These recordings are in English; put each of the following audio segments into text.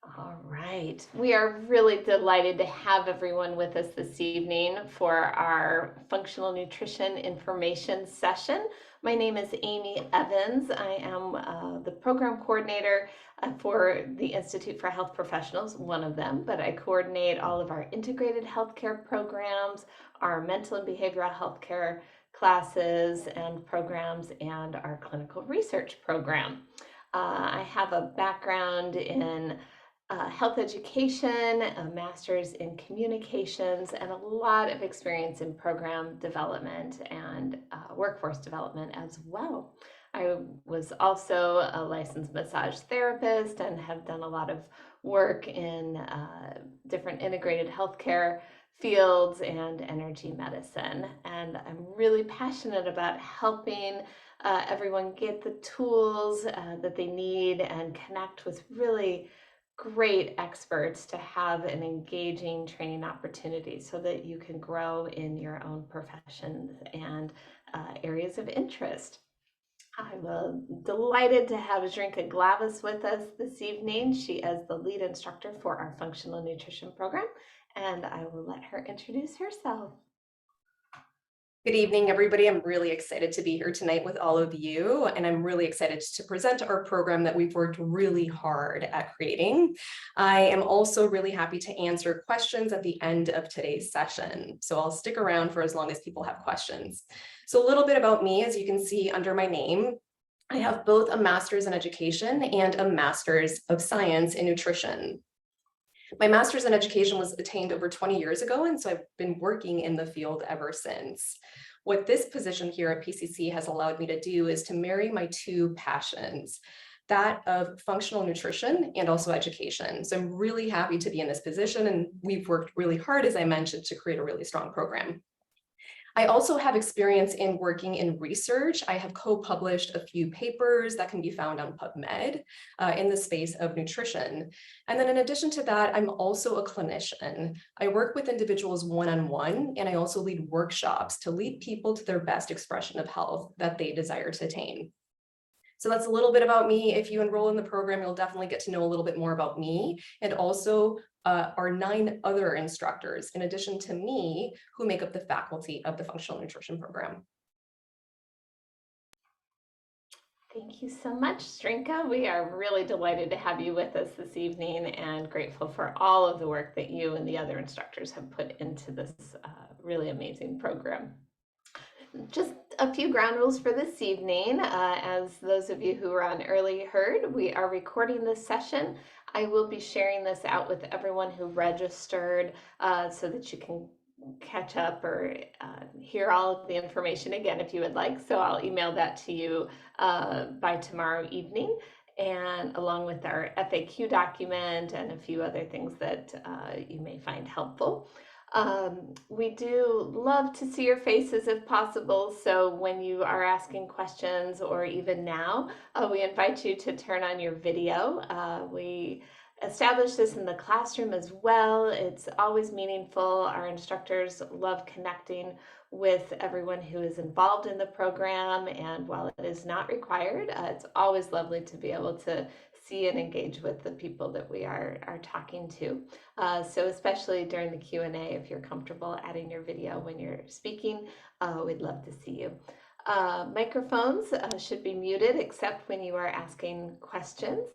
All right. We are really delighted to have everyone with us this evening for our functional nutrition information session. My name is Amy Evans. I am the program coordinator for the Institute for Health Professionals, one of them, but I coordinate all of our integrated healthcare programs, our mental and behavioral healthcare classes and programs, and our clinical research program. I have a background in health education, a master's in communications, and a lot of experience in program development and workforce development as well. I was also a licensed massage therapist and have done a lot of work in different integrated healthcare fields and energy medicine. And I'm really passionate about helping everyone get the tools that they need and connect with really great experts to have an engaging training opportunity so that you can grow in your own professions and areas of interest. I'm delighted to have Zrinka Glavis with us this evening. She is the lead instructor for our functional nutrition program, and I will let her introduce herself. Good evening, everybody. I'm really excited to be here tonight with all of you, and I'm really excited to present our program that we've worked really hard at creating. I am also really happy to answer questions at the end of today's session, so I'll stick around for as long as people have questions. So a little bit about me, as you can see under my name, I have both a master's in education and a master's of science in nutrition. My master's in education was attained over 20 years ago, and so I've been working in the field ever since. What this position here at PCC has allowed me to do is to marry my two passions, that of functional nutrition and also education. So I'm really happy to be in this position, and we've worked really hard, as I mentioned, to create a really strong program. I also have experience in working in research. I have co-published a few papers that can be found on PubMed in the space of nutrition. And then in addition to that, I'm also a clinician. I work with individuals one-on-one, and I also lead workshops to lead people to their best expression of health that they desire to attain. So that's a little bit about me. If you enroll in the program, you'll definitely get to know a little bit more about me and also our 9 other instructors, in addition to me, who make up the faculty of the functional nutrition program. Thank you so much, Zrinka. We are really delighted to have you with us this evening and grateful for all of the work that you and the other instructors have put into this really amazing program. Just a few ground rules for this evening. As those of you who were on early heard, we are recording this session. I will be sharing this out with everyone who registered so that you can catch up or hear all of the information again if you would like. So I'll email that to you by tomorrow evening, and along with our FAQ document and a few other things that you may find helpful. We do love to see your faces if possible, so when you are asking questions or even now, we invite you to turn on your video. We establish this in the classroom as well. It's always meaningful. Our instructors love connecting with everyone who is involved in the program, and while it is not required, it's always lovely to be able to see and engage with the people that we are talking to. So especially during the Q&A, if you're comfortable adding your video when you're speaking, we'd love to see you. Microphones should be muted except when you are asking questions.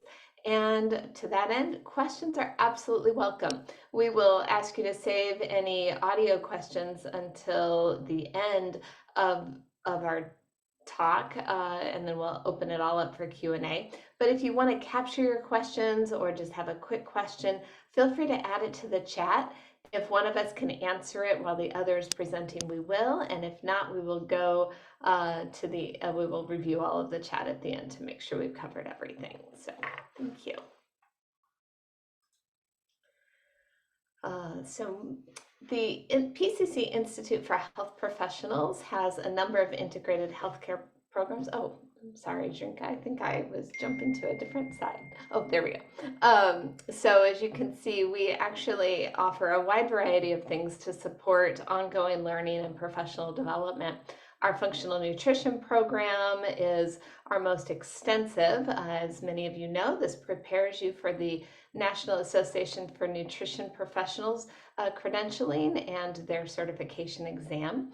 And to that end, questions are absolutely welcome. We will ask you to save any audio questions until the end of our talk, and then we'll open it all up for Q&A. But if you want to capture your questions or just have a quick question, feel free to add it to the chat. If one of us can answer it while the other is presenting, we will. And if not, we will go we will review all of the chat at the end to make sure we've covered everything. So thank you. So the PCC Institute for Health Professionals has a number of integrated healthcare programs. Oh, I'm sorry, Zrinka, I think I was jumping to a different side. Oh, there we go. So as you can see, we actually offer a wide variety of things to support ongoing learning and professional development. Our functional nutrition program is our most extensive. As many of you know, this prepares you for the National Association for Nutrition Professionals credentialing and their certification exam.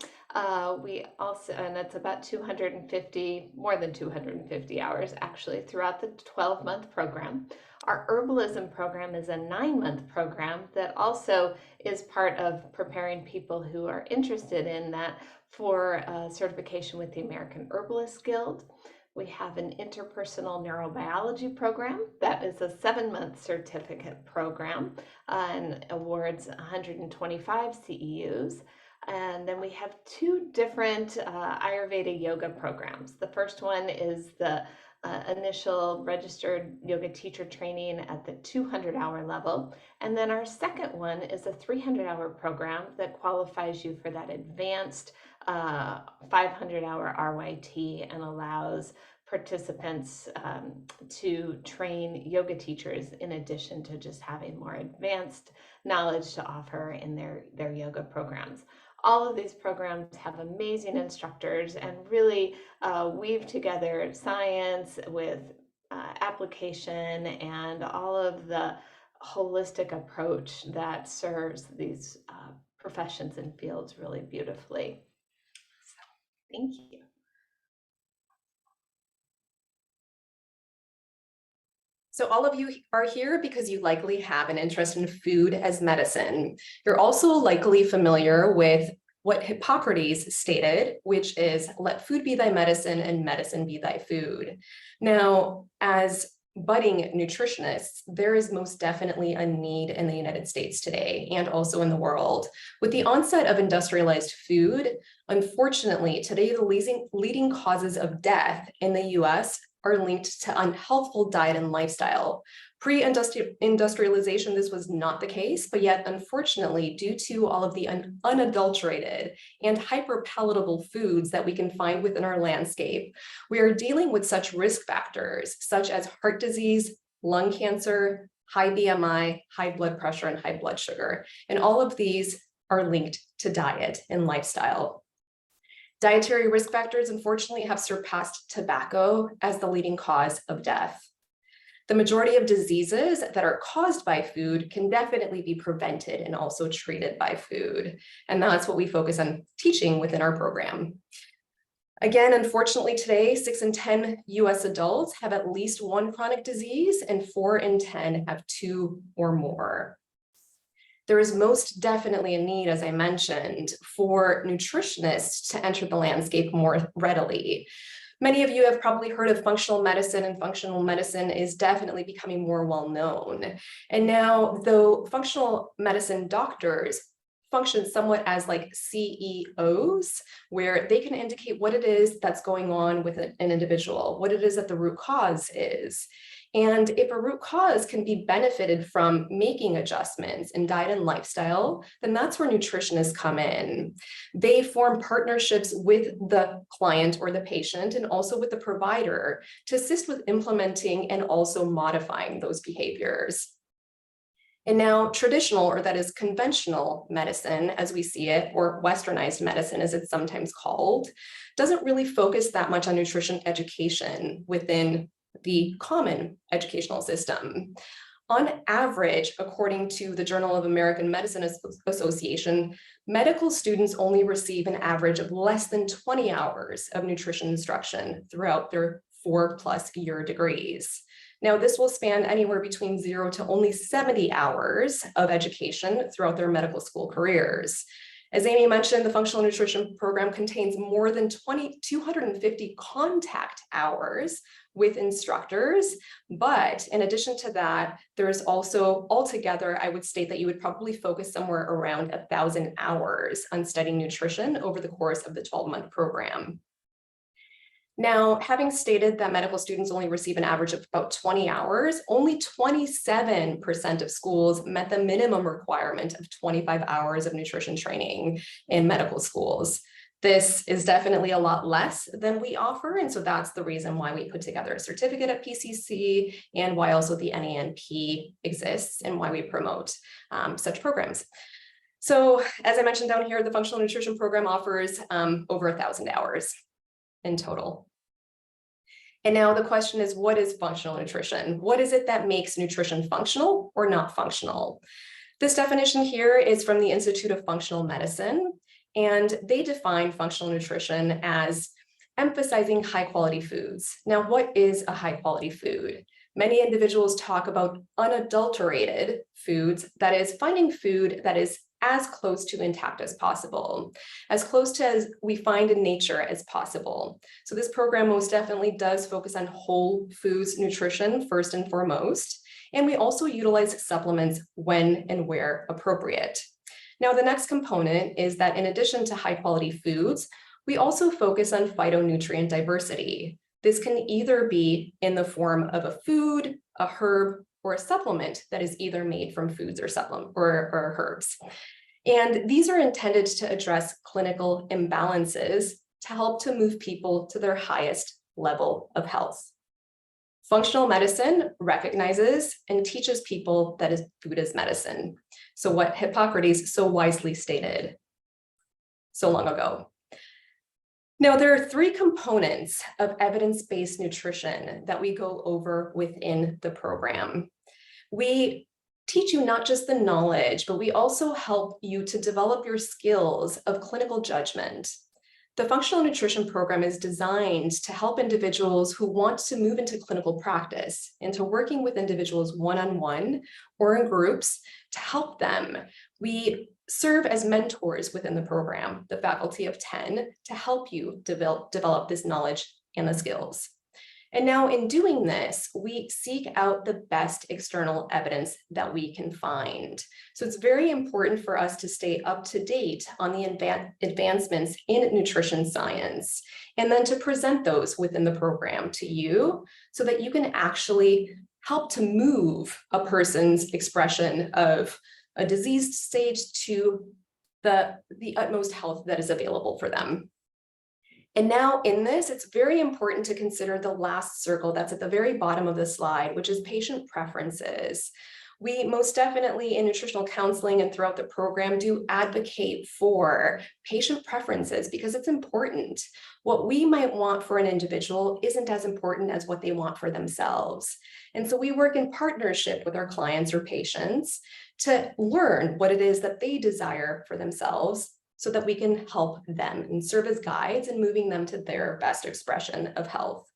We also, and it's about 250, more than 250 hours actually throughout the 12-month program. Our herbalism program is a 9-month program that also is part of preparing people who are interested in that for certification with the American Herbalist Guild. We have an interpersonal neurobiology program that is a 7-month certificate program and awards 125 CEUs. And then we have 2 different Ayurveda yoga programs. The first one is the initial registered yoga teacher training at the 200-hour level. And then our second one is a 300-hour program that qualifies you for that advanced 500-hour RYT and allows participants to train yoga teachers in addition to just having more advanced knowledge to offer in their yoga programs. All of these programs have amazing instructors and really weave together science with application and all of the holistic approach that serves these professions and fields really beautifully. So, thank you. So all of you are here because you likely have an interest in food as medicine. You're also likely familiar with what Hippocrates stated, which is, let food be thy medicine and medicine be thy food. Now, as budding nutritionists, there is most definitely a need in the United States today and also in the world. With the onset of industrialized food, unfortunately, today the leading causes of death in the US are linked to unhealthful diet and lifestyle. Pre-industrialization, this was not the case, but yet unfortunately, due to all of the unadulterated and hyper-palatable foods that we can find within our landscape, we are dealing with such risk factors such as heart disease, lung cancer, high BMI, high blood pressure, and high blood sugar. And all of these are linked to diet and lifestyle. Dietary risk factors, unfortunately, have surpassed tobacco as the leading cause of death. The majority of diseases that are caused by food can definitely be prevented and also treated by food. And that's what we focus on teaching within our program. Again, unfortunately today, 6 in 10 US adults have at least one chronic disease and 4 in 10 have 2 or more. There is most definitely a need, as I mentioned, for nutritionists to enter the landscape more readily. Many of you have probably heard of functional medicine, and functional medicine is definitely becoming more well known. And now, though functional medicine doctors function somewhat as like CEOs, where they can indicate what it is that's going on with an individual, what it is that the root cause is. And if a root cause can be benefited from making adjustments in diet and lifestyle, then that's where nutritionists come in. They form partnerships with the client or the patient and also with the provider to assist with implementing and also modifying those behaviors. And now traditional, or that is conventional medicine as we see it, or westernized medicine as it's sometimes called, doesn't really focus that much on nutrition education within the common educational system. On average, according to the Journal of American Medicine Association, medical students only receive an average of less than 20 hours of nutrition instruction throughout their 4+ year degrees. Now, this will span anywhere between 0 to only 70 hours of education throughout their medical school careers. As Amy mentioned, the functional nutrition program contains more than 250 contact hours with instructors. But in addition to that, there's also altogether, I would state that you would probably focus somewhere around 1,000 hours on studying nutrition over the course of the 12-month program. Now, having stated that medical students only receive an average of about 20 hours, only 27% of schools met the minimum requirement of 25 hours of nutrition training in medical schools. This is definitely a lot less than we offer, and so that's the reason why we put together a certificate at PCC and why also the NANP exists and why we promote such programs. So as I mentioned down here, the functional nutrition program offers over 1,000 hours in total. And now the question is, what is functional nutrition? What is it that makes nutrition functional or not functional? This definition here is from the Institute of Functional Medicine, and they define functional nutrition as emphasizing high quality foods. Now, what is a high quality food? Many individuals talk about unadulterated foods, that is finding food that is as close to intact as possible, as close to as we find in nature as possible. So this program most definitely does focus on whole foods nutrition first and foremost, and we also utilize supplements when and where appropriate. Now, the next component is that in addition to high quality foods, we also focus on phytonutrient diversity. This can either be in the form of a food, a herb, or a supplement that is either made from foods or herbs. And these are intended to address clinical imbalances to help to move people to their highest level of health. Functional medicine recognizes and teaches people that food is medicine. So what Hippocrates so wisely stated so long ago. Now, there are three components of evidence-based nutrition that we go over within the program. We teach you not just the knowledge, but we also help you to develop your skills of clinical judgment. The functional nutrition program is designed to help individuals who want to move into clinical practice, into working with individuals one-on-one or in groups to help them. We serve as mentors within the program, the faculty of 10, to help you develop this knowledge and the skills. And now in doing this, we seek out the best external evidence that we can find. So it's very important for us to stay up to date on the advancements in nutrition science, and then to present those within the program to you so that you can actually help to move a person's expression of a diseased stage to the utmost health that is available for them. And now in this, it's very important to consider the last circle that's at the very bottom of the slide, which is patient preferences. We most definitely in nutritional counseling and throughout the program do advocate for patient preferences because it's important. What we might want for an individual isn't as important as what they want for themselves. And so we work in partnership with our clients or patients to learn what it is that they desire for themselves so that we can help them and serve as guides in moving them to their best expression of health.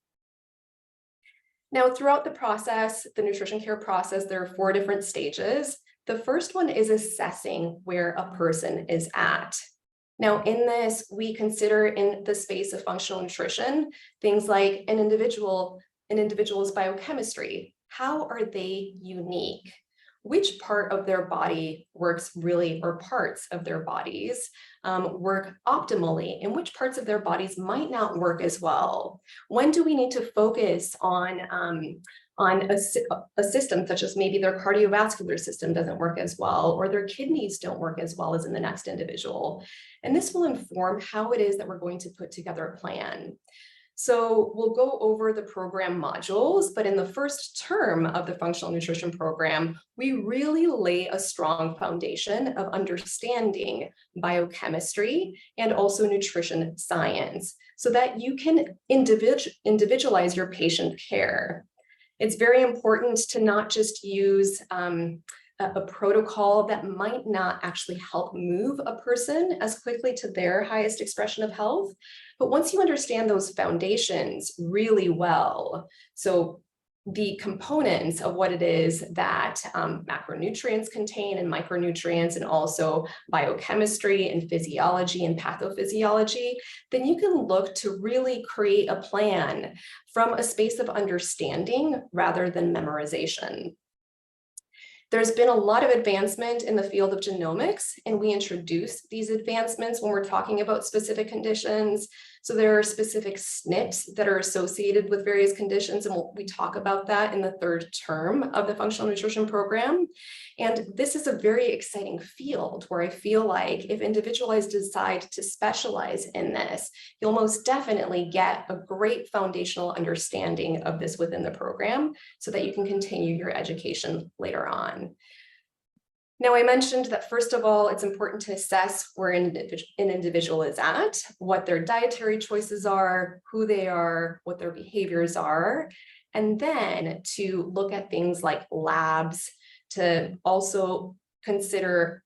Now, throughout the process, the nutrition care process, there are 4 different stages. The first one is assessing where a person is at. Now, in this, we consider in the space of functional nutrition, things like an individual's biochemistry. How are they unique? Which part of their body works really, or parts of their bodies work optimally, and which parts of their bodies might not work as well? When do we need to focus on a system such as maybe their cardiovascular system doesn't work as well, or their kidneys don't work as well as in the next individual? And this will inform how it is that we're going to put together a plan. So we'll go over the program modules, but in the first term of the functional nutrition program, we really lay a strong foundation of understanding biochemistry and also nutrition science so that you can individualize your patient care. It's very important to not just use a protocol that might not actually help move a person as quickly to their highest expression of health. But once you understand those foundations really well, so the components of what it is that macronutrients contain and micronutrients, and also biochemistry and physiology and pathophysiology, then you can look to really create a plan from a space of understanding rather than memorization. There's been a lot of advancement in the field of genomics, and we introduce these advancements when we're talking about specific conditions. So there are specific SNPs that are associated with various conditions, and we talk about that in the 3rd term of the functional nutrition program. And this is a very exciting field where I feel like if individuals decide to specialize in this, you'll most definitely get a great foundational understanding of this within the program so that you can continue your education later on. Now, I mentioned that first of all, it's important to assess where an individual is at, what their dietary choices are, who they are, what their behaviors are, and then to look at things like labs, to also consider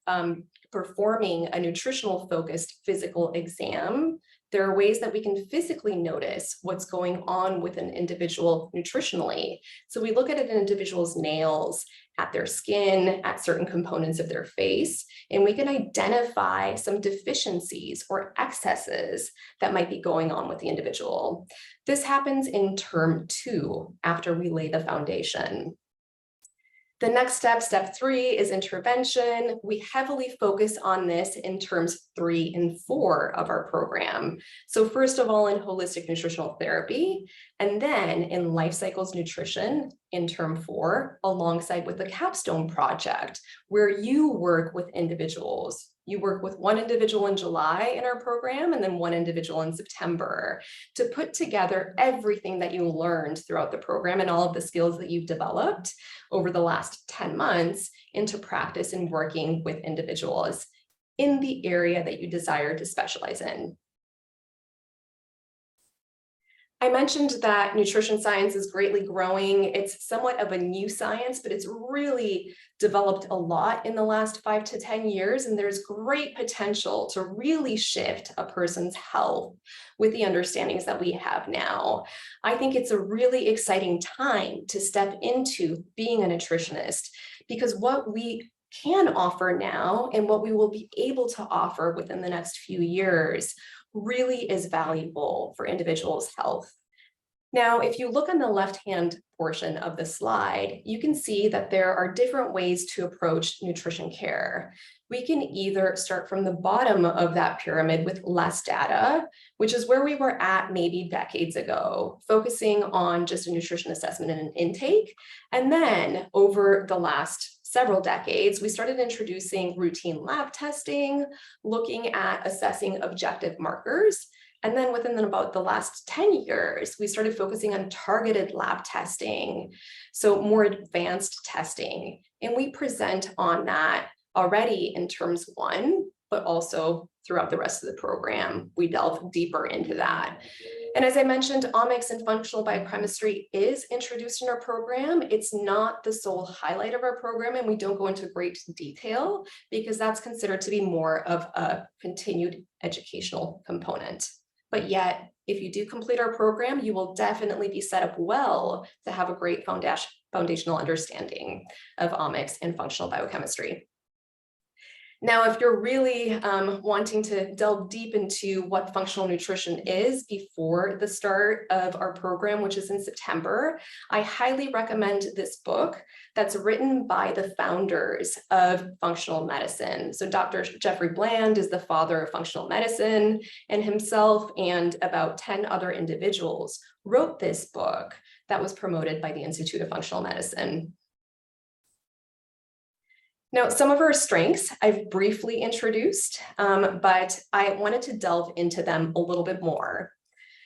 performing a nutritional focused physical exam. There are ways that we can physically notice what's going on with an individual nutritionally. So we look at an individual's nails, at their skin, at certain components of their face, and we can identify some deficiencies or excesses that might be going on with the individual. This happens in term 2 after we lay the foundation. The next step, step 3, is intervention. We heavily focus on this in terms 3 and 4 of our program. So first of all, in holistic nutritional therapy, and then in life cycles nutrition in term 4, alongside with the capstone project, where you work with individuals. You work with one individual in July in our program and then one individual in September to put together everything that you learned throughout the program and all of the skills that you've developed over the last 10 months into practice and working with individuals in the area that you desire to specialize in. I mentioned that nutrition science is greatly growing. It's somewhat of a new science, but it's really developed a lot in the last 5 to 10 years, and there's great potential to really shift a person's health with the understandings that we have now. I think it's a really exciting time to step into being a nutritionist, because what we can offer now and what we will be able to offer within the next few years really is valuable for individuals' health. Now, if you look on the left-hand portion of the slide, you can see that there are different ways to approach nutrition care. We can either start from the bottom of that pyramid with less data, which is where we were at maybe decades ago, focusing on just a nutrition assessment and an intake. And then over the last several decades, we started introducing routine lab testing, looking at assessing objective markers. And then within about the last 10 years, we started focusing on targeted lab testing, so more advanced testing. And we present on that already in terms 1, but also throughout the rest of the program, we delve deeper into that. And as I mentioned, omics and functional biochemistry is introduced in our program. It's not the sole highlight of our program, and we don't go into great detail because that's considered to be more of a continued educational component. But yet, if you do complete our program, you will definitely be set up well to have a great foundational understanding of omics and functional biochemistry. Now, if you're really wanting to delve deep into what functional nutrition is before the start of our program, which is in September, I highly recommend this book that's written by the founders of functional medicine. So Dr. Jeffrey Bland is the father of functional medicine, and himself and about 10 other individuals wrote this book that was promoted by the Institute of Functional Medicine. Now, some of our strengths I've briefly introduced, but I wanted to delve into them a little bit more.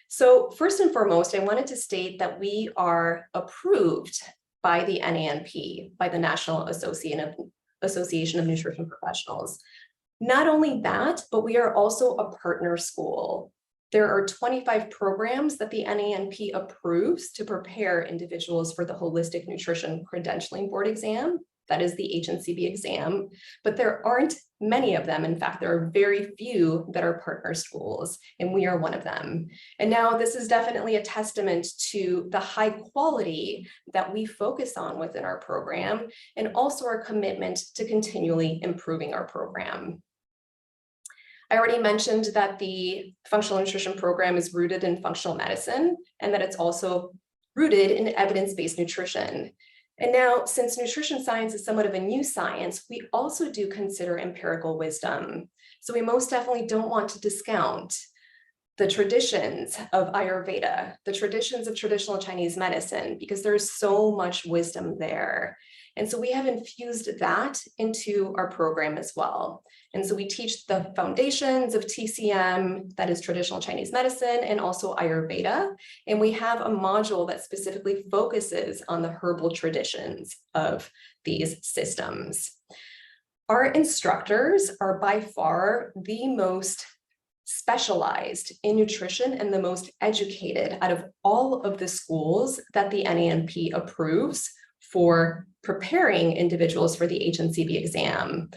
So first and foremost, I wanted to state that we are approved by the NANP, by the National Association of Nutrition Professionals. Not only that, but we are also a partner school. There are 25 programs that the NANP approves to prepare individuals for the Holistic Nutrition Credentialing Board exam. That is the HNCB exam, but there aren't many of them. In fact, there are very few that are partner schools, and we are one of them. And now this is definitely a testament to the high quality that we focus on within our program, and also our commitment to continually improving our program. I already mentioned that the functional nutrition program is rooted in functional medicine, and that it's also rooted in evidence-based nutrition. And now, since nutrition science is somewhat of a new science, we also do consider empirical wisdom. So we most definitely don't want to discount the traditions of Ayurveda, the traditions of traditional Chinese medicine, because there's so much wisdom there. And so we have infused that into our program as well. And so we teach the foundations of TCM, that is traditional Chinese medicine, and also Ayurveda. And we have a module that specifically focuses on the herbal traditions of these systems. Our instructors are by far the most specialized in nutrition and the most educated out of all of the schools that the NANP approves for preparing individuals for the HNCB exam.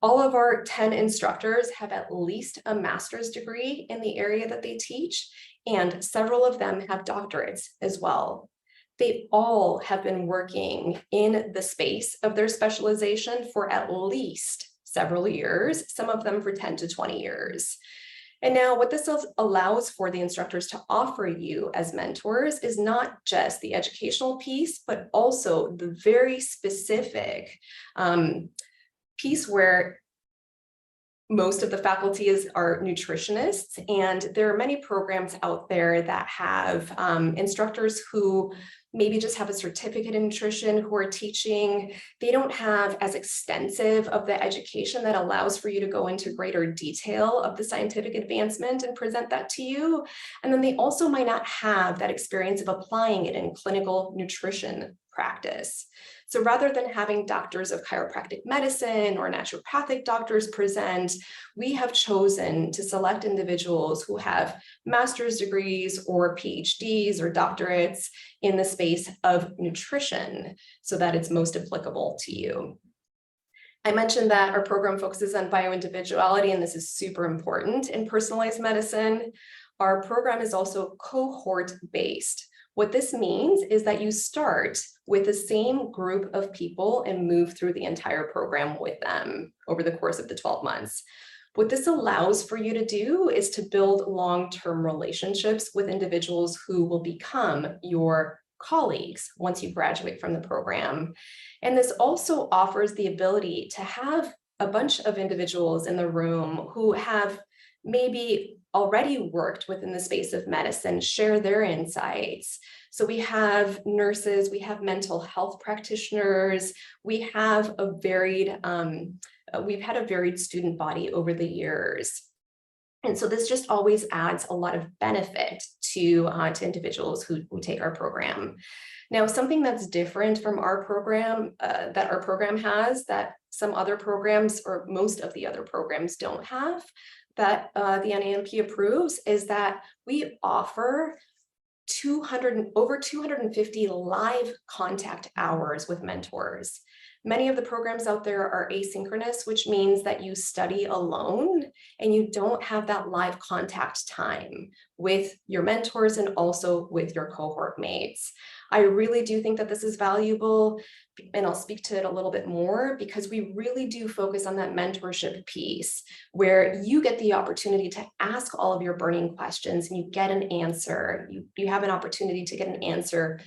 All of our 10 instructors have at least a master's degree in the area that they teach, and several of them have doctorates as well. They all have been working in the space of their specialization for at least several years, some of them for 10 to 20 years. And now what this allows for the instructors to offer you as mentors is not just the educational piece, but also the very specific piece where most of the faculty are nutritionists, and there are many programs out there that have instructors who maybe just have a certificate in nutrition who are teaching. They don't have as extensive of the education that allows for you to go into greater detail of the scientific advancement and present that to you. And then they also might not have that experience of applying it in clinical nutrition practice. So rather than having doctors of chiropractic medicine or naturopathic doctors present, we have chosen to select individuals who have master's degrees or PhDs or doctorates in the space of nutrition so that it's most applicable to you. I mentioned that our program focuses on bioindividuality, and this is super important in personalized medicine. Our program is also cohort-based. What this means is that you start with the same group of people and move through the entire program with them over the course of the 12 months. What this allows for you to do is to build long-term relationships with individuals who will become your colleagues once you graduate from the program. And this also offers the ability to have a bunch of individuals in the room who have maybe already worked within the space of medicine share their insights. So we have nurses, we have mental health practitioners, we have a varied, we've had a varied student body over the years. And so this just always adds a lot of benefit to individuals who take our program. Now, something that's different from our program, that our program has, that some other programs or most of the other programs don't have, that the NANP approves, is that we offer over 250 live contact hours with mentors. Many of the programs out there are asynchronous, which means that you study alone and you don't have that live contact time with your mentors and also with your cohort mates. I really do think that this is valuable, and I'll speak to it a little bit more, because we really do focus on that mentorship piece where you get the opportunity to ask all of your burning questions and you get an answer. You have an opportunity to get an answer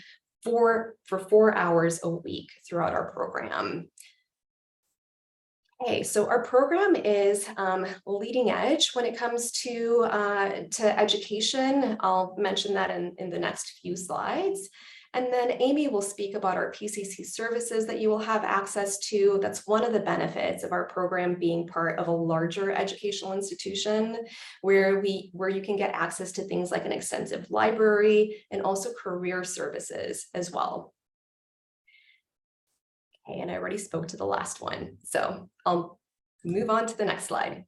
for 4 hours a week throughout our program. Okay, so our program is leading edge when it comes to education. I'll mention that in the next few slides. And then Amy will speak about our PCC services that you will have access to. That's one of the benefits of our program being part of a larger educational institution where you can get access to things like an extensive library and also career services as well. Okay, and I already spoke to the last one, so I'll move on to the next slide.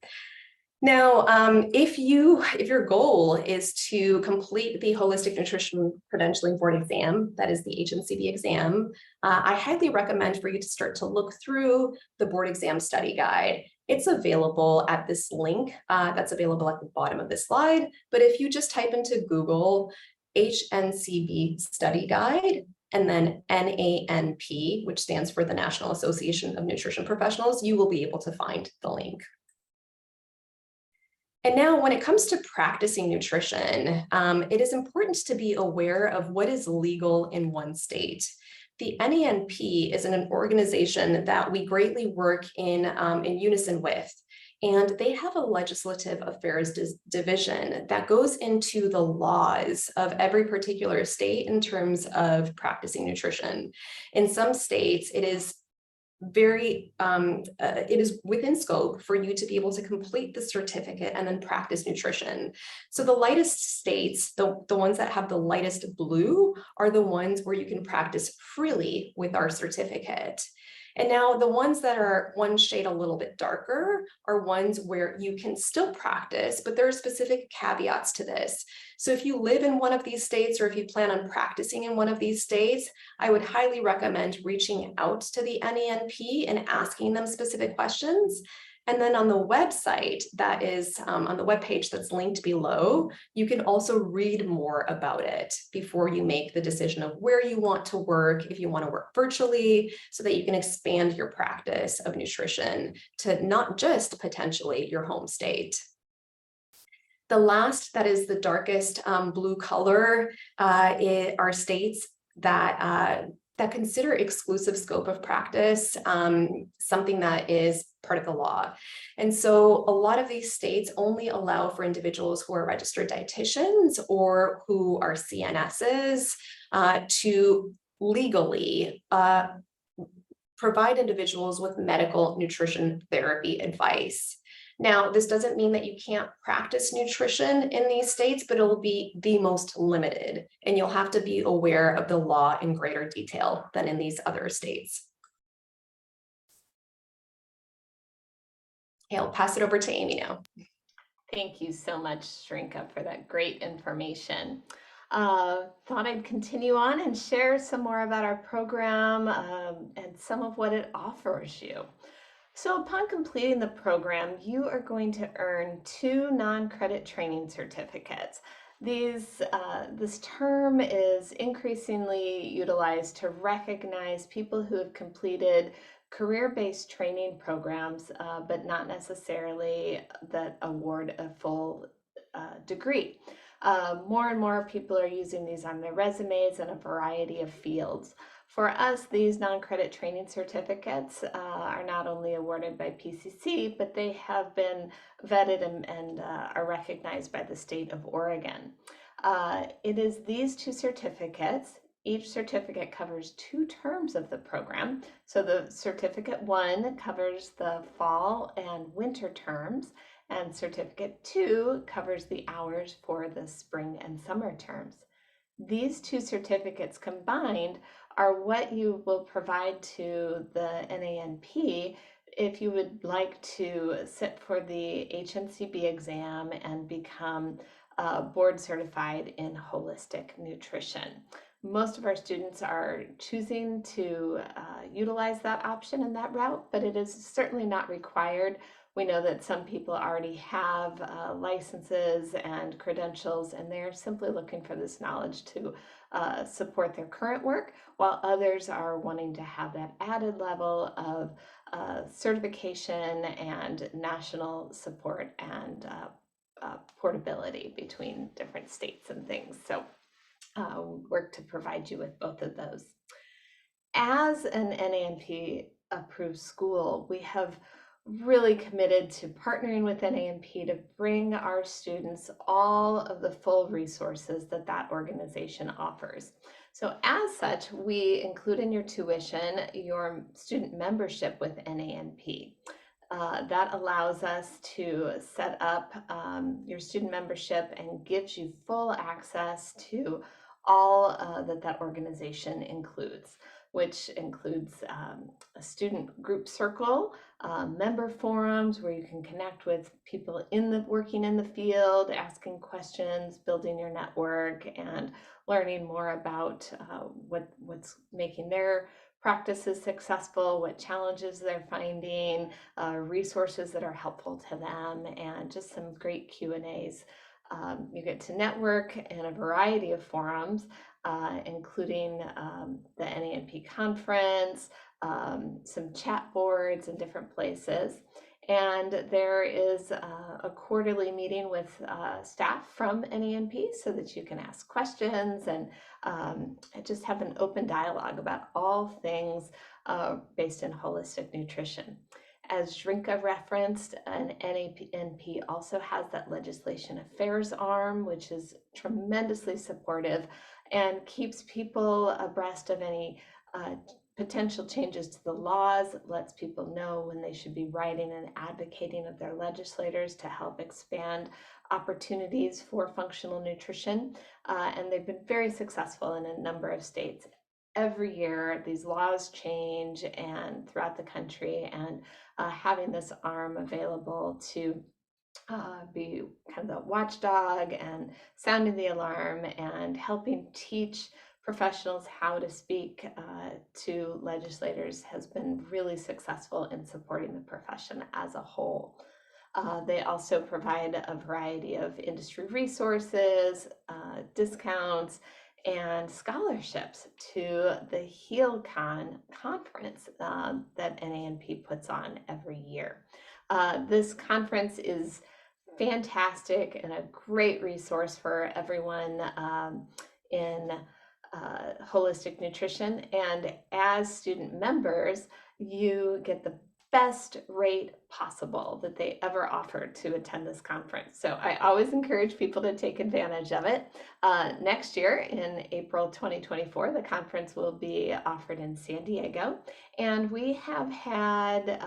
Now, if your goal is to complete the Holistic Nutrition Credentialing Board exam, that is the HNCB exam, I highly recommend for you to start to look through the board exam study guide. It's available at this link that's available at the bottom of this slide. But if you just type into Google HNCB study guide, and then NANP, which stands for the National Association of Nutrition Professionals, you will be able to find the link. And now when it comes to practicing nutrition, it is important to be aware of what is legal in one state. The NANP is an organization that we greatly work in unison with, and they have a legislative affairs division that goes into the laws of every particular state in terms of practicing nutrition. In some states, it is it is within scope for you to be able to complete the certificate and then practice nutrition. So the lightest states, the ones that have the lightest blue, are the ones where you can practice freely with our certificate. And now the ones that are one shade a little bit darker are ones where you can still practice, but there are specific caveats to this. So if you live in one of these states, or if you plan on practicing in one of these states, I would highly recommend reaching out to the NANP and asking them specific questions. And then on the website that is on the webpage that's linked below, you can also read more about it before you make the decision of where you want to work, if you want to work virtually, so that you can expand your practice of nutrition to not just potentially your home state. The last, that is the darkest blue color, are states that consider exclusive scope of practice something that is part of the law. And so a lot of these states only allow for individuals who are registered dietitians or who are CNSs to legally provide individuals with medical nutrition therapy advice. Now, this doesn't mean that you can't practice nutrition in these states, but it'll be the most limited, and you'll have to be aware of the law in greater detail than in these other states. Okay, I'll pass it over to Amy now. Thank you so much, Shrinka, for that great information. Thought I'd continue on and share some more about our program and some of what it offers you. So upon completing the program, you are going to earn 2 non-credit training certificates. This term is increasingly utilized to recognize people who have completed career-based training programs, but not necessarily that award a full degree. More and more people are using these on their resumes in a variety of fields. For us, these non-credit training certificates are not only awarded by PCC, but they have been vetted and are recognized by the state of Oregon. It is these 2 certificates. Each certificate covers 2 terms of the program. So the certificate 1 covers the fall and winter terms, and certificate 2 covers the hours for the spring and summer terms. These 2 certificates combined are what you will provide to the NANP if you would like to sit for the HNCB exam and become board certified in holistic nutrition. Most of our students are choosing to utilize that option and that route, but it is certainly not required. We know that some people already have licenses and credentials, and they're simply looking for this knowledge to support their current work, while others are wanting to have that added level of certification and national support and portability between different states and things. So work to provide you with both of those. As an NANP approved school, we have really committed to partnering with NANP to bring our students all of the full resources that that organization offers. So as such, we include in your tuition your student membership with NANP. That allows us to set up your student membership and gives you full access to all that organization includes, which includes a student group circle, member forums where you can connect with people working in the field, asking questions, building your network, and learning more about what's making their practices successful, what challenges they're finding, resources that are helpful to them, and just some great Q&As. You get to network in a variety of forums, including the NANP conference, some chat boards in different places. And there is a quarterly meeting with staff from NANP so that you can ask questions and just have an open dialogue about all things based in holistic nutrition. As Shrinka referenced, an NANP also has that legislation affairs arm, which is tremendously supportive and keeps people abreast of any potential changes to the laws, lets people know when they should be writing and advocating of their legislators to help expand opportunities for functional nutrition. And they've been very successful in a number of states. every year these laws change and throughout the country, and having this arm available to be kind of the watchdog and sounding the alarm and helping teach professionals how to speak to legislators has been really successful in supporting the profession as a whole. They also provide a variety of industry resources, discounts, and scholarships to the HealCon conference that NANP puts on every year. This conference is fantastic and a great resource for everyone in holistic nutrition. And as student members, you get the best rate possible that they ever offered to attend this conference. So I always encourage people to take advantage of it. Next year in April 2024, the conference will be offered in San Diego. And we have had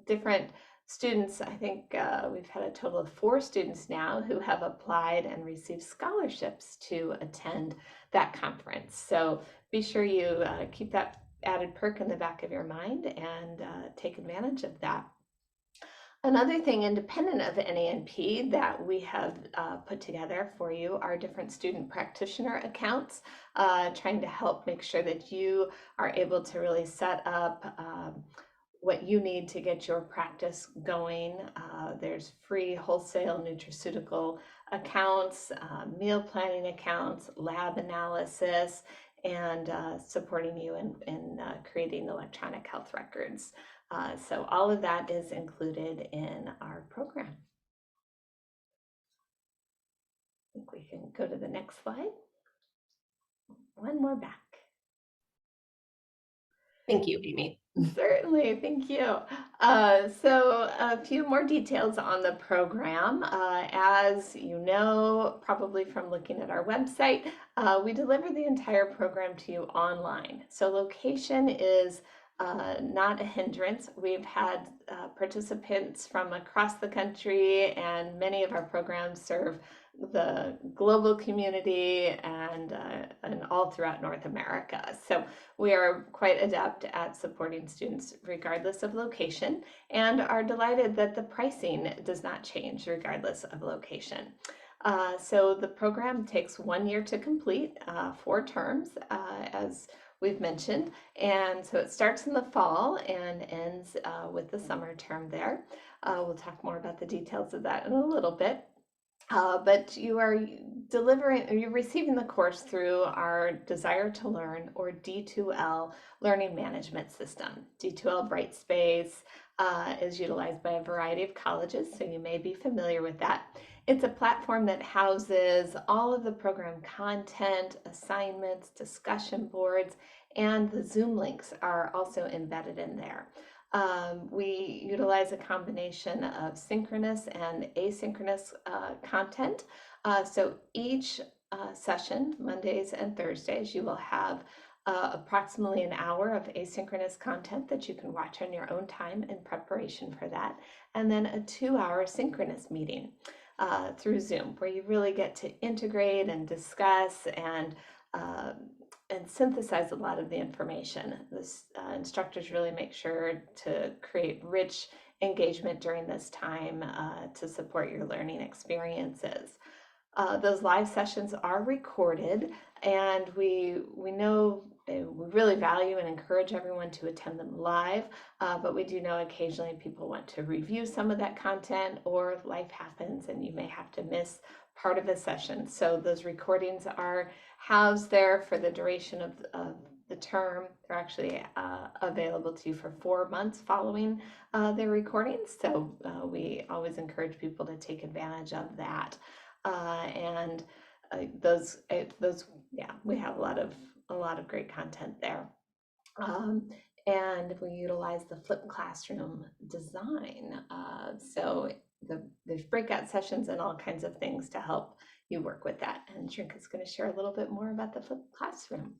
different students. I think we've had a total of 4 students now who have applied and received scholarships to attend that conference. So be sure you keep that added perk in the back of your mind and take advantage of that. Another thing independent of NANP that we have put together for you are different student practitioner accounts, trying to help make sure that you are able to really set up what you need to get your practice going. There's free wholesale nutraceutical accounts, meal planning accounts, lab analysis, and supporting you in creating electronic health records. So all of that is included in our program. I think we can go to the next slide. One more back. Thank you, Amy. Certainly, thank you. So a few more details on the program. As you know, probably from looking at our website, we deliver the entire program to you online. So location is not a hindrance. We've had participants from across the country, and many of our programs serve the global community and all throughout North America. So we are quite adept at supporting students regardless of location, and are delighted that the pricing does not change regardless of location. So the program takes 1 year to complete, 4 terms, as we've mentioned, and so it starts in the fall and ends with the summer term there. We'll talk more about the details of that in a little bit. But you're receiving the course through our Desire to Learn, or D2L, learning management system. D2L Brightspace is utilized by a variety of colleges, so you may be familiar with that. It's a platform that houses all of the program content, assignments, discussion boards, and the Zoom links are also embedded in there. We utilize a combination of synchronous and asynchronous content. So each session, Mondays and Thursdays, you will have approximately an hour of asynchronous content that you can watch on your own time in preparation for that, and then a 2-hour synchronous meeting through Zoom, where you really get to integrate and discuss and synthesize a lot of the information. This instructors really make sure to create rich engagement during this time to support your learning experiences. Those live sessions are recorded, and we know we really value and encourage everyone to attend them live, but we do know occasionally people want to review some of that content, or life happens and you may have to miss part of a session. So those recordings are housed there for the duration of the term. They're actually available to you for 4 months following their recordings. So we always encourage people to take advantage of that. We have a lot of great content there. And we utilize the flipped classroom design. So there's breakout sessions and all kinds of things to help you work with that. And Shrinka is going to share a little bit more about the flipped classroom.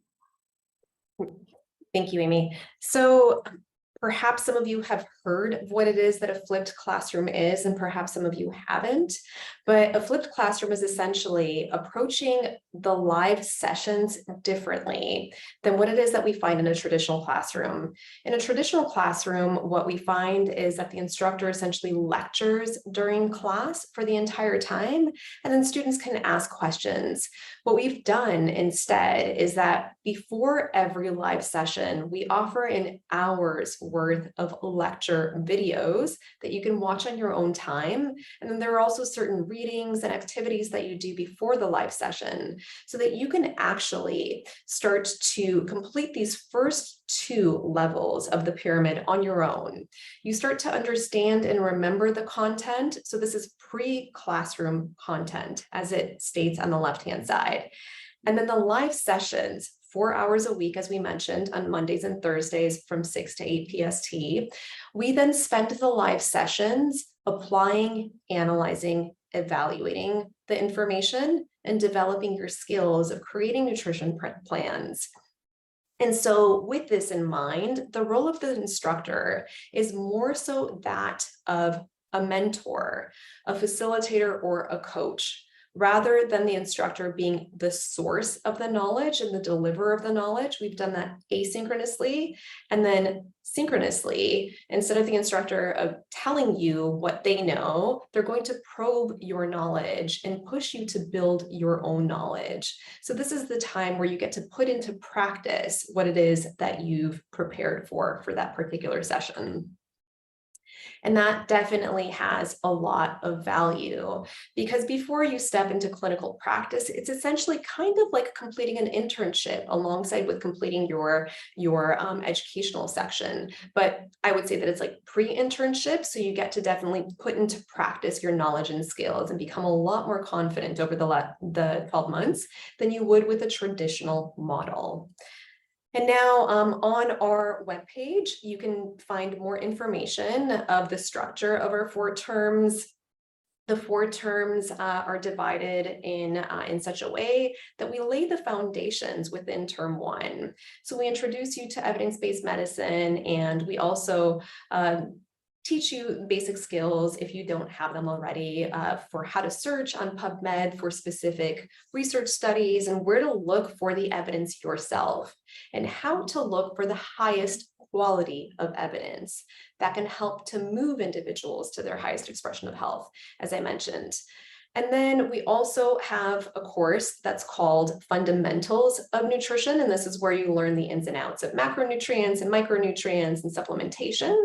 Thank you, Amy. So Perhaps some of you have heard of what it is that a flipped classroom is, and perhaps some of you haven't. But a flipped classroom is essentially approaching the live sessions differently than what it is that we find in a traditional classroom. In a traditional classroom, what we find is that the instructor essentially lectures during class for the entire time, and then students can ask questions. What we've done instead is that before every live session, we offer an hour's worth of lecture videos that you can watch on your own time. And then there are also certain readings and activities that you do before the live session so that you can actually start to complete these first 2 levels of the pyramid on your own. You start to understand and remember the content. So this is pre-classroom content, as it states on the left-hand side. And then the live sessions, 4 hours a week, as we mentioned, on Mondays and Thursdays from 6 to 8 PST. We then spend the live sessions applying, analyzing, evaluating the information, and developing your skills of creating nutrition plans. And so with this in mind, the role of the instructor is more so that of a mentor, a facilitator, or a coach, rather than the instructor being the source of the knowledge and the deliverer of the knowledge. We've done that asynchronously, and then synchronously. Instead of the instructor of telling you what they know, they're going to probe your knowledge and push you to build your own knowledge. So this is the time where you get to put into practice what it is that you've prepared for that particular session. And that definitely has a lot of value, because before you step into clinical practice, it's essentially kind of like completing an internship alongside with completing your educational section. But I would say that it's like pre-internship. So you get to definitely put into practice your knowledge and skills and become a lot more confident over the 12 months than you would with a traditional model. And now on our webpage, you can find more information of the structure of our 4 terms. The 4 terms are divided in such a way that we lay the foundations within term 1. So we introduce you to evidence-based medicine, and we also teach you basic skills, if you don't have them already, for how to search on PubMed for specific research studies, and where to look for the evidence yourself, and how to look for the highest quality of evidence that can help to move individuals to their highest expression of health, as I mentioned. And then we also have a course that's called Fundamentals of Nutrition, and this is where you learn the ins and outs of macronutrients and micronutrients and supplementation,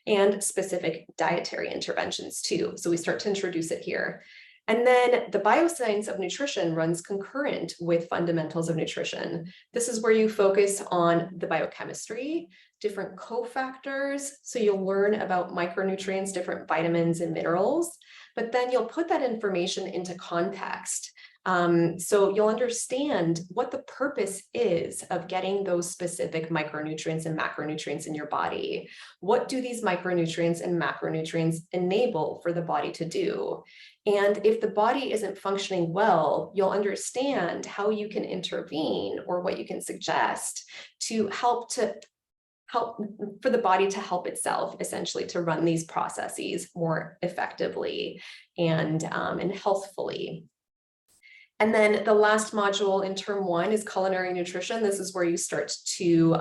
and specific dietary interventions too. So we start to introduce it here. And then the bioscience of nutrition runs concurrent with fundamentals of nutrition. This is where you focus on the biochemistry, different cofactors. So you'll learn about micronutrients, different vitamins and minerals, but then you'll put that information into context. So you'll understand what the purpose is of getting those specific micronutrients and macronutrients in your body. What do these micronutrients and macronutrients enable for the body to do? And if the body isn't functioning well, you'll understand how you can intervene or what you can suggest to help for the body to help itself, essentially, to run these processes more effectively and healthfully. And then the last module in term 1 is culinary nutrition. This is where you start to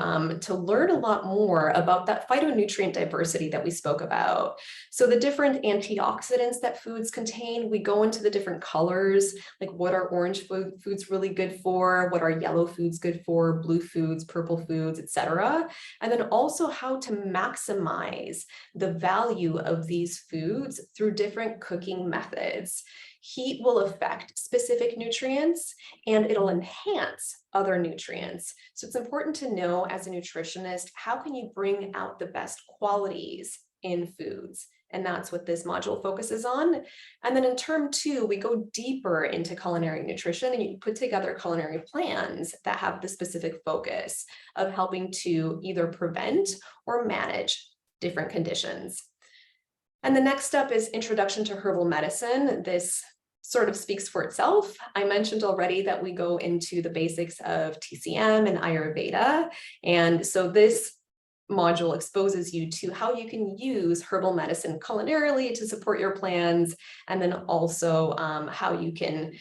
learn a lot more about that phytonutrient diversity that we spoke about. So the different antioxidants that foods contain, we go into the different colors, like what are orange foods really good for, what are yellow foods good for, blue foods, purple foods, etc. And then also how to maximize the value of these foods through different cooking methods. Heat will affect specific nutrients and it'll enhance other nutrients. So it's important to know as a nutritionist, how can you bring out the best qualities in foods? And that's what this module focuses on. And then in term 2, we go deeper into culinary nutrition, and you put together culinary plans that have the specific focus of helping to either prevent or manage different conditions. And the next step is Introduction to Herbal Medicine. This sort of speaks for itself. I mentioned already that we go into the basics of TCM and Ayurveda. And so this module exposes you to how you can use herbal medicine culinarily to support your plans, and then also how you can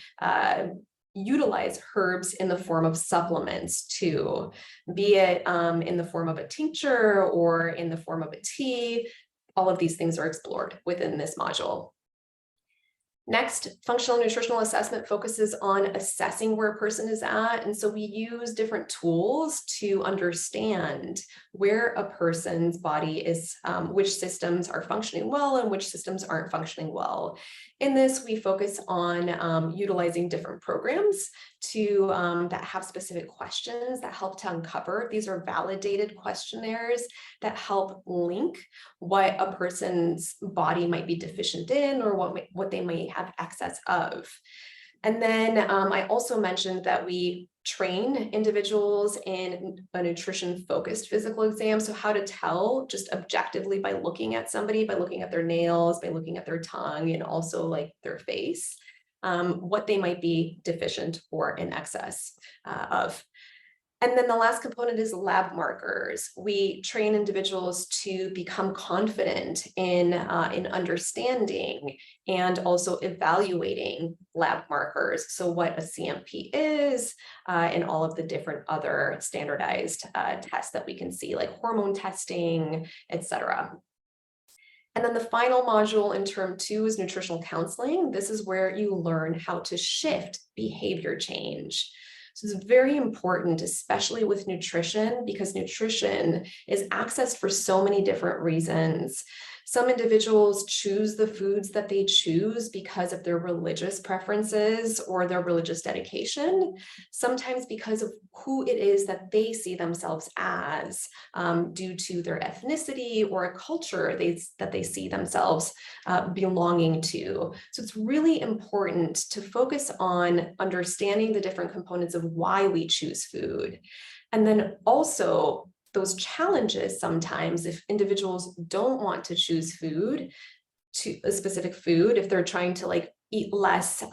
utilize herbs in the form of supplements too, be it in the form of a tincture or in the form of a tea. All of these things are explored within this module. Next, functional nutritional assessment focuses on assessing where a person is at. And so we use different tools to understand where a person's body is, which systems are functioning well and which systems aren't functioning well. In this, we focus on utilizing different programs to that have specific questions that help to uncover. These are validated questionnaires that help link what a person's body might be deficient in or what they may have excess of. And then I also mentioned that we train individuals in a nutrition-focused physical exam. So how to tell just objectively by looking at somebody, by looking at their nails, by looking at their tongue, and also like their face, what they might be deficient or in excess of. And then the last component is lab markers. We train individuals to become confident in understanding and also evaluating lab markers. So what a CMP is and all of the different other standardized tests that we can see, like hormone testing, etc. And then the final module in term 2 is nutritional counseling. This is where you learn how to shift behavior change. So it's very important, especially with nutrition, because nutrition is accessed for so many different reasons. Some individuals choose the foods that they choose because of their religious preferences or their religious dedication, sometimes because of who it is that they see themselves as due to their ethnicity or a culture that they see themselves belonging to. So it's really important to focus on understanding the different components of why we choose food. And then also those challenges sometimes if individuals don't want to choose food, to a specific food, if they're trying to like eat less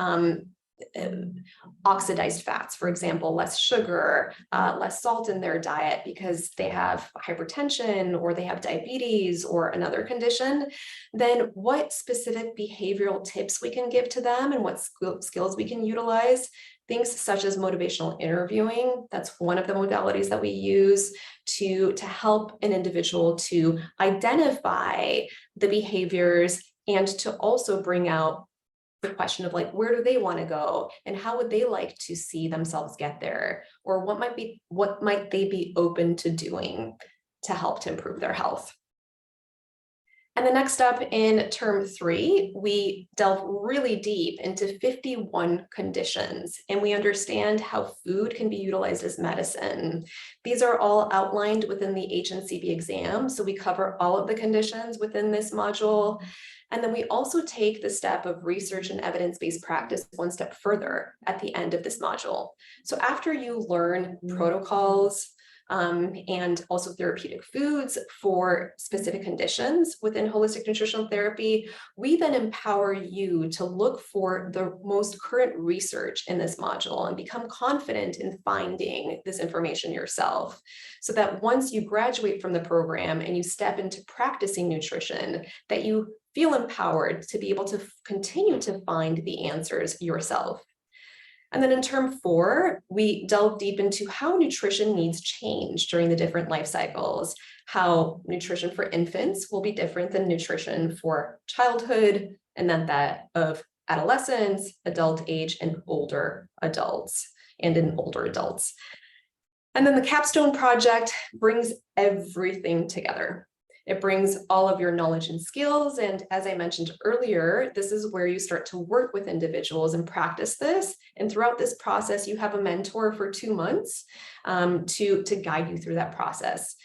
oxidized fats, for example, less sugar, less salt in their diet because they have hypertension or they have diabetes or another condition, then what specific behavioral tips we can give to them and what skills we can utilize. Things such as motivational interviewing, that's one of the modalities that we use to help an individual to identify the behaviors and to also bring out the question of like, where do they want to go and how would they like to see themselves get there? Or what might they be open to doing to help to improve their health? And the next up in term 3, we delve really deep into 51 conditions, and we understand how food can be utilized as medicine. These are all outlined within the HNCB exam, so we cover all of the conditions within this module. And then we also take the step of research and evidence-based practice one step further at the end of this module. So after you learn protocols, and also therapeutic foods for specific conditions within holistic nutritional therapy, we then empower you to look for the most current research in this module and become confident in finding this information yourself, so that once you graduate from the program and you step into practicing nutrition, that you feel empowered to be able to continue to find the answers yourself. And then in term 4, we delve deep into how nutrition needs change during the different life cycles, how nutrition for infants will be different than nutrition for childhood, and then that of adolescents, adult age, and older adults, and in older adults. And then the capstone project brings everything together. It brings all of your knowledge and skills. And as I mentioned earlier, this is where you start to work with individuals and practice this. And throughout this process, you have a mentor for 2 months to guide you through that process.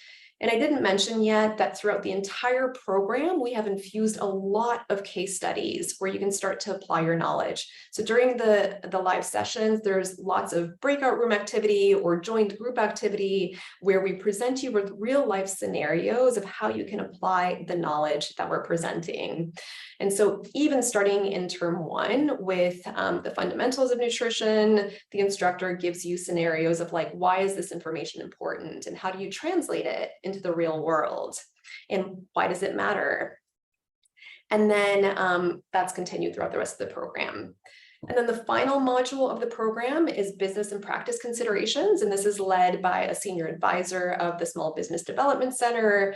And I didn't mention yet that throughout the entire program, we have infused a lot of case studies where you can start to apply your knowledge. So during the live sessions, there's lots of breakout room activity or joined group activity where we present you with real life scenarios of how you can apply the knowledge that we're presenting. And so even starting in term 1 with the fundamentals of nutrition, the instructor gives you scenarios of like, why is this information important and how do you translate it into the real world? And why does it matter? And then that's continued throughout the rest of the program. And then the final module of the program is business and practice considerations. And this is led by a senior advisor of the Small Business Development Center.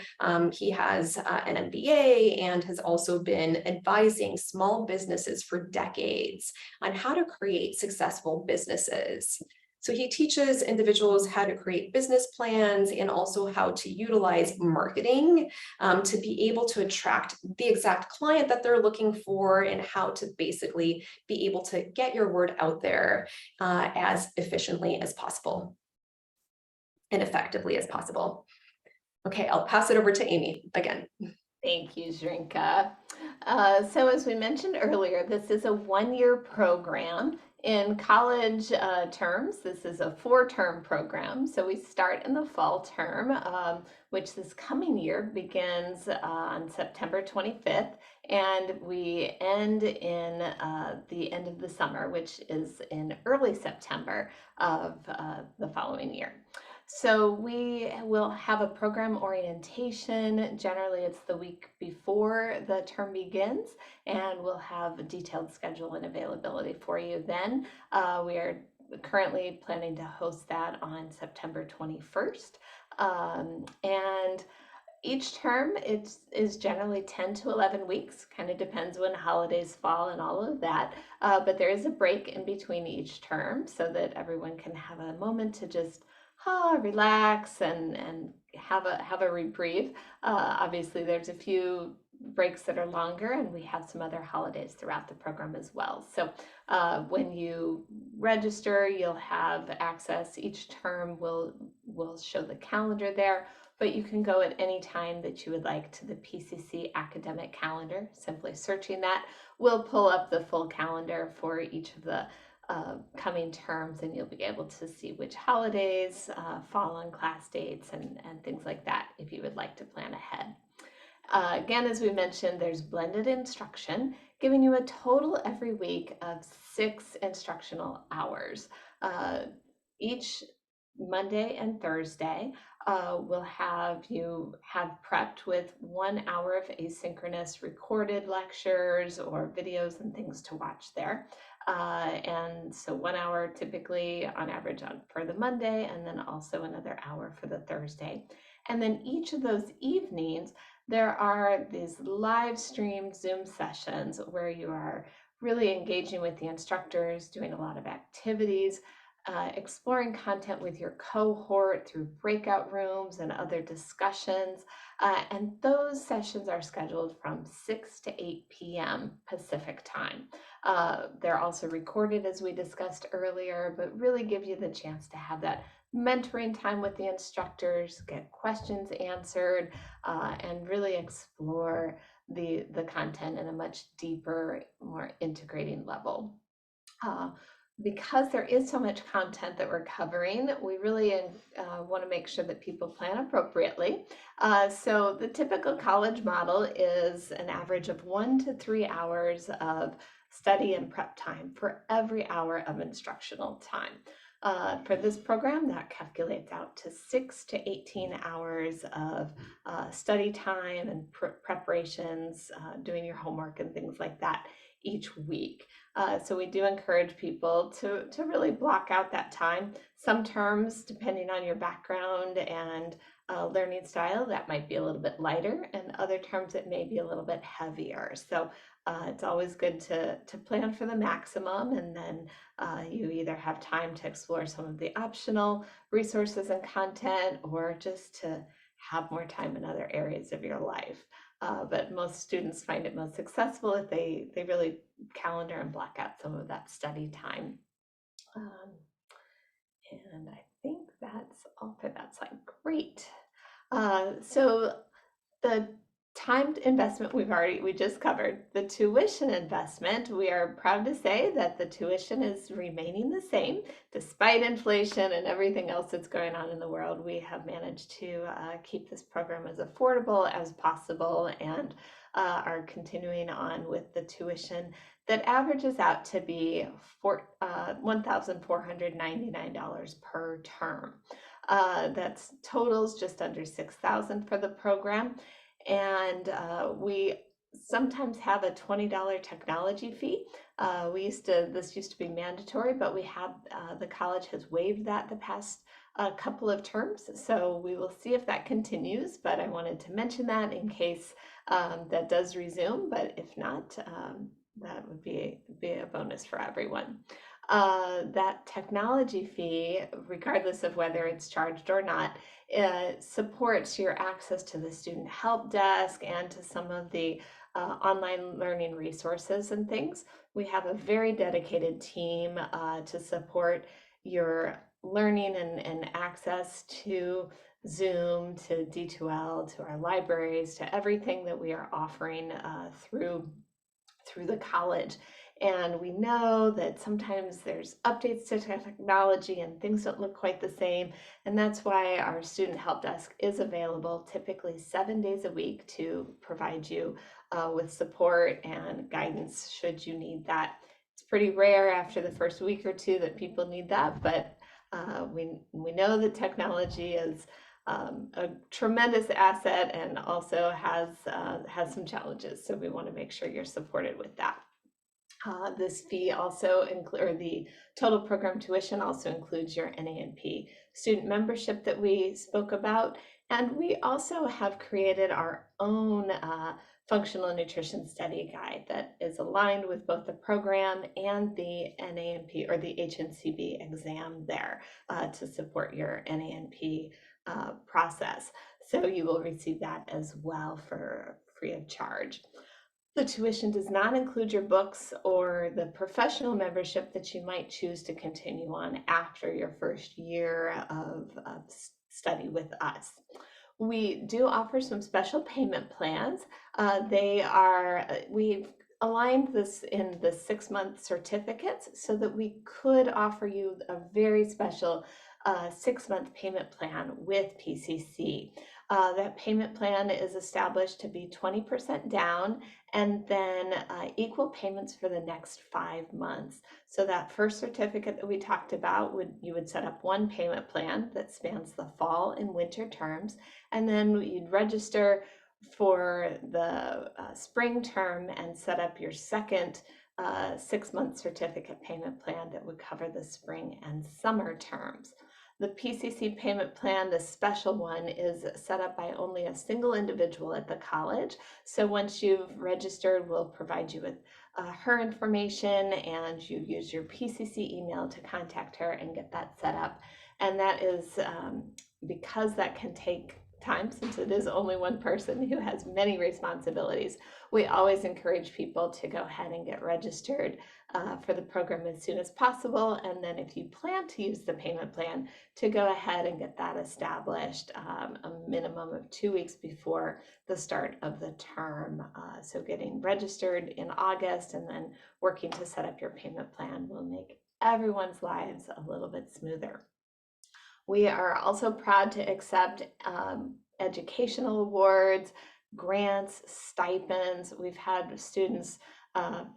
He has an MBA and has also been advising small businesses for decades on how to create successful businesses. So he teaches individuals how to create business plans and also how to utilize marketing to be able to attract the exact client that they're looking for, and how to basically be able to get your word out there as efficiently as possible and effectively as possible. Okay, I'll pass it over to Amy again. Thank you, Zrinka. So as we mentioned earlier, this is a one-year program. In college terms, this is a 4-term program. So we start in the fall term, which this coming year begins on September 25th, and we end in the end of the summer, which is in early September of the following year. So we will have a program orientation. Generally, it's the week before the term begins, and we'll have a detailed schedule and availability for you then. We are currently planning to host that on September 21st. And each term is generally 10 to 11 weeks, kind of depends when holidays fall and all of that. But there is a break in between each term so that everyone can have a moment to just relax and have a reprieve. Obviously, there's a few breaks that are longer, and we have some other holidays throughout the program as well. So when you register, you'll have access. Each term will show the calendar there, but you can go at any time that you would like to the PCC academic calendar. Simply searching that will pull up the full calendar for each of the coming terms, and you'll be able to see which holidays fall on class dates and things like that if you would like to plan ahead. Again, as we mentioned, there's blended instruction, giving you a total every week of 6 instructional hours. Each Monday and Thursday, we'll have you prepped with 1 hour of asynchronous recorded lectures or videos and things to watch there. And so 1 hour typically on average for the Monday, and then also another hour for the Thursday. And then each of those evenings, there are these live streamed Zoom sessions where you are really engaging with the instructors, doing a lot of activities, exploring content with your cohort through breakout rooms and other discussions. And those sessions are scheduled from 6 to 8 p.m. Pacific time. They're also recorded, as we discussed earlier, but really give you the chance to have that mentoring time with the instructors, get questions answered, and really explore the content in a much deeper, more integrating level. Because there is so much content that we're covering, we really want to make sure that people plan appropriately. So the typical college model is an average of 1 to 3 hours of study and prep time for every hour of instructional time. For this program, that calculates out to 6 to 18 hours of study time and preparations, doing your homework and things like that each week. So we do encourage people to really block out that time. Some terms, depending on your background and learning style, that might be a little bit lighter, and other terms it may be a little bit heavier. So it's always good to plan for the maximum, and then you either have time to explore some of the optional resources and content, or just to have more time in other areas of your life. But most students find it most successful if they really calendar and block out some of that study time. And I think that's all for that slide. Great. So the time investment we just covered. The tuition investment, we are proud to say that the tuition is remaining the same despite inflation and everything else that's going on in the world. We have managed to keep this program as affordable as possible, and are continuing on with the tuition that averages out to be $1,499 per term. That's totals just under 6,000 for the program. And we sometimes have a $20 technology fee. This used to be mandatory, but the college has waived that the past couple of terms. So we will see if that continues, but I wanted to mention that in case that does resume, but if not, that would be a bonus for everyone. That technology fee, regardless of whether it's charged or not, supports your access to the student help desk and to some of the online learning resources and things. We have a very dedicated team to support your learning and access to Zoom, to D2L, to our libraries, to everything that we are offering through the college. And we know that sometimes there's updates to technology and things don't look quite the same. And that's why our student help desk is available typically 7 days a week to provide you with support and guidance should you need that. It's pretty rare after the first week or two that people need that, but we know that technology is a tremendous asset and also has some challenges. So we want to make sure you're supported with that. This fee also or the total program tuition also includes your NANP student membership that we spoke about. And we also have created our own functional nutrition study guide that is aligned with both the program and the NANP or the HNCB exam there to support your NANP process. So you will receive that as well for free of charge. The tuition does not include your books or the professional membership that you might choose to continue on after your first year of study with us. We do offer some special payment plans. We've aligned this in the 6-month certificates so that we could offer you a very special 6-month payment plan with PCC. That payment plan is established to be 20% down and then equal payments for the next 5 months. So that first certificate that we talked about, you would set up one payment plan that spans the fall and winter terms, and then you'd register for the spring term and set up your second 6-month certificate payment plan that would cover the spring and summer terms. The PCC payment plan, the special one, is set up by only a single individual at the college. So once you've registered, we'll provide you with her information and you use your PCC email to contact her and get that set up. And that is because that can take time, since it is only one person who has many responsibilities. We always encourage people to go ahead and get registered for the program as soon as possible. And then if you plan to use the payment plan, to go ahead and get that established a minimum of 2 weeks before the start of the term. So getting registered in August and then working to set up your payment plan will make everyone's lives a little bit smoother. We are also proud to accept educational awards, grants, stipends. We've had students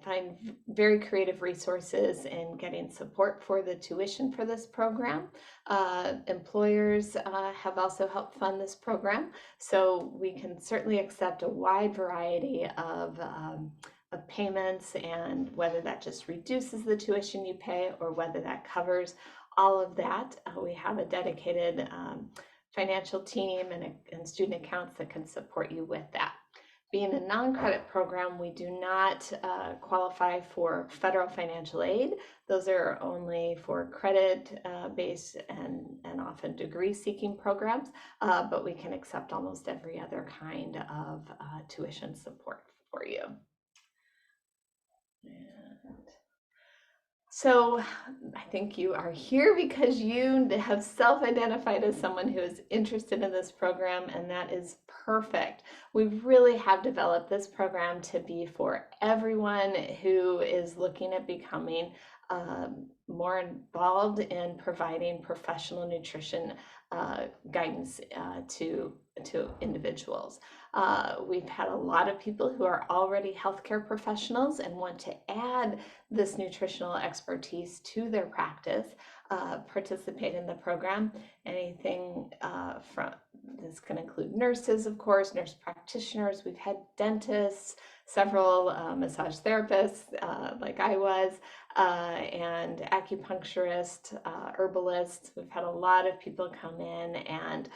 find very creative resources in getting support for the tuition for this program. Employers have also helped fund this program, so we can certainly accept a wide variety of payments, and whether that just reduces the tuition you pay or whether that covers all of that. We have a dedicated financial team and student accounts that can support you with that. Being a non-credit program, we do not qualify for federal financial aid. Those are only for credit-based and often degree-seeking programs, but we can accept almost every other kind of tuition support for you. So I think you are here because you have self-identified as someone who is interested in this program, and that is perfect. We really have developed this program to be for everyone who is looking at becoming more involved in providing professional nutrition guidance to individuals. We've had a lot of people who are already healthcare professionals and want to add this nutritional expertise to their practice. participate in the program. Anything from this can include nurses, of course, nurse practitioners. We've had dentists, several massage therapists, like I was, and acupuncturists, herbalists. We've had a lot of people come in and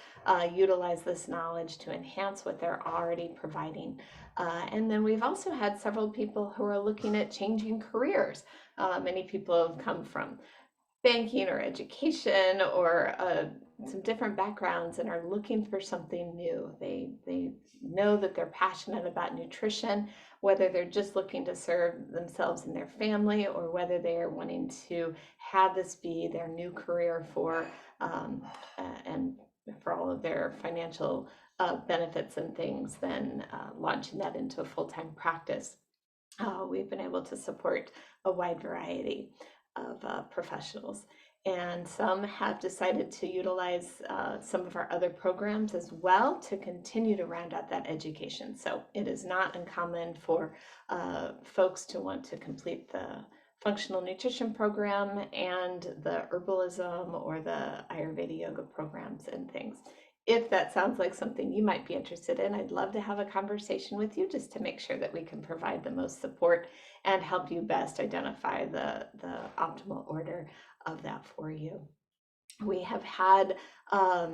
utilize this knowledge to enhance what they're already providing. And then we've also had several people who are looking at changing careers. Many people have come from banking or education or some different backgrounds and are looking for something new. They know that they're passionate about nutrition, whether they're just looking to serve themselves and their family, or whether they are wanting to have this be their new career for and for all of their financial benefits and things, then launching that into a full-time practice. We've been able to support a wide variety of professionals, and some have decided to utilize some of our other programs as well to continue to round out that education. So it is not uncommon for folks to want to complete the functional nutrition program and the herbalism or the Ayurveda yoga programs and things. If that sounds like something you might be interested in, I'd love to have a conversation with you just to make sure that we can provide the most support and help you best identify the optimal order of that for you. We have had a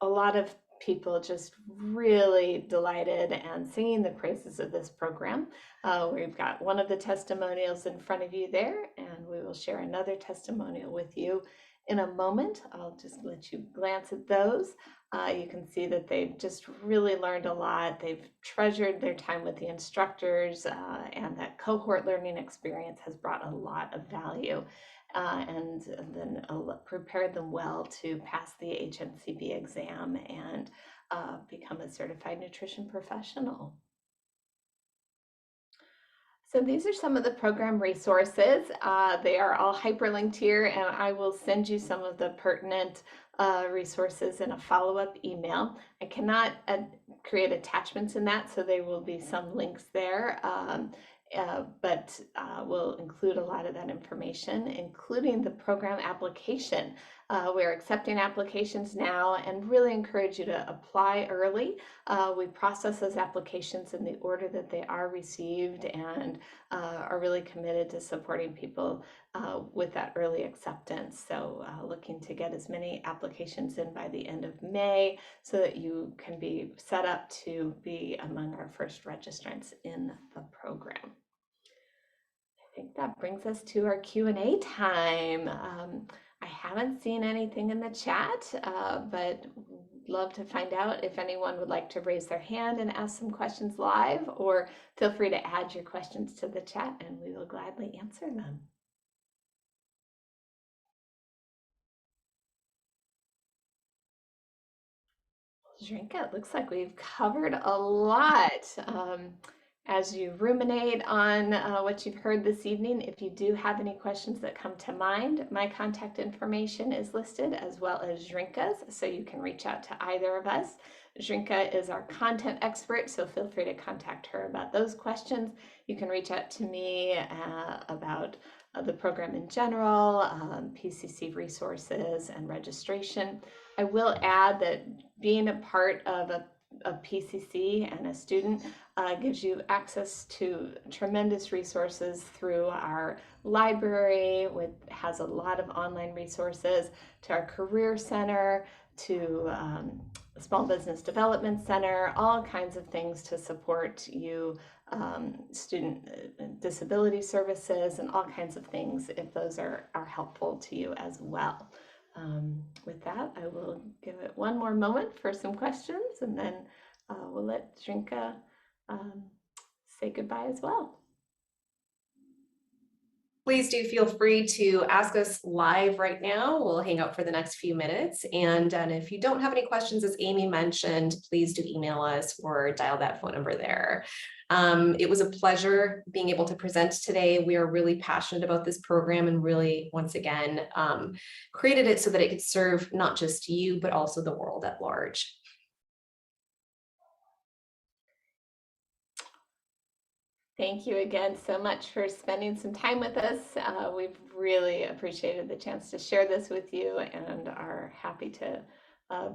lot of people just really delighted and singing the praises of this program. We've got one of the testimonials in front of you there, and we will share another testimonial with you in a moment. I'll just let you glance at those. You can see that they've just really learned a lot. They've treasured their time with the instructors, and that cohort learning experience has brought a lot of value, and then prepared them well to pass the HNCB exam and become a certified nutrition professional. So these are some of the program resources. They are all hyperlinked here, and I will send you some of the pertinent resources in a follow-up email. I cannot create attachments in that, so there will be some links there, but we'll include a lot of that information, including the program application. We're accepting applications now and really encourage you to apply early. We process those applications in the order that they are received, and are really committed to supporting people with that early acceptance. So looking to get as many applications in by the end of May so that you can be set up to be among our first registrants in the program. I think that brings us to our Q&A time. I haven't seen anything in the chat, but love to find out if anyone would like to raise their hand and ask some questions live, or feel free to add your questions to the chat and we will gladly answer them. Zrinka, it looks like we've covered a lot. As you ruminate on what you've heard this evening, if you do have any questions that come to mind, my contact information is listed, as well as Zrinka's, so you can reach out to either of us. Zrinka is our content expert, so feel free to contact her about those questions. You can reach out to me about the program in general, PCC resources and registration. I will add that being a part of a PCC and a student gives you access to tremendous resources through our library, which has a lot of online resources, to our career center, to small business development center, all kinds of things to support you, student disability services, and all kinds of things if those are helpful to you as well. With that, I will give it one more moment for some questions, and then we'll let Zrinka say goodbye as well. Please do feel free to ask us live right now. We'll hang out for the next few minutes. And if you don't have any questions, as Amy mentioned, please do email us or dial that phone number there. It was a pleasure being able to present today. We are really passionate about this program and really, once again, created it so that it could serve not just you, but also the world at large. Thank you again so much for spending some time with us. We've really appreciated the chance to share this with you and are happy to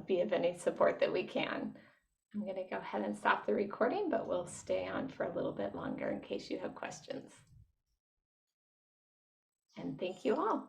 be of any support that we can. I'm going to go ahead and stop the recording, but we'll stay on for a little bit longer in case you have questions. And thank you all.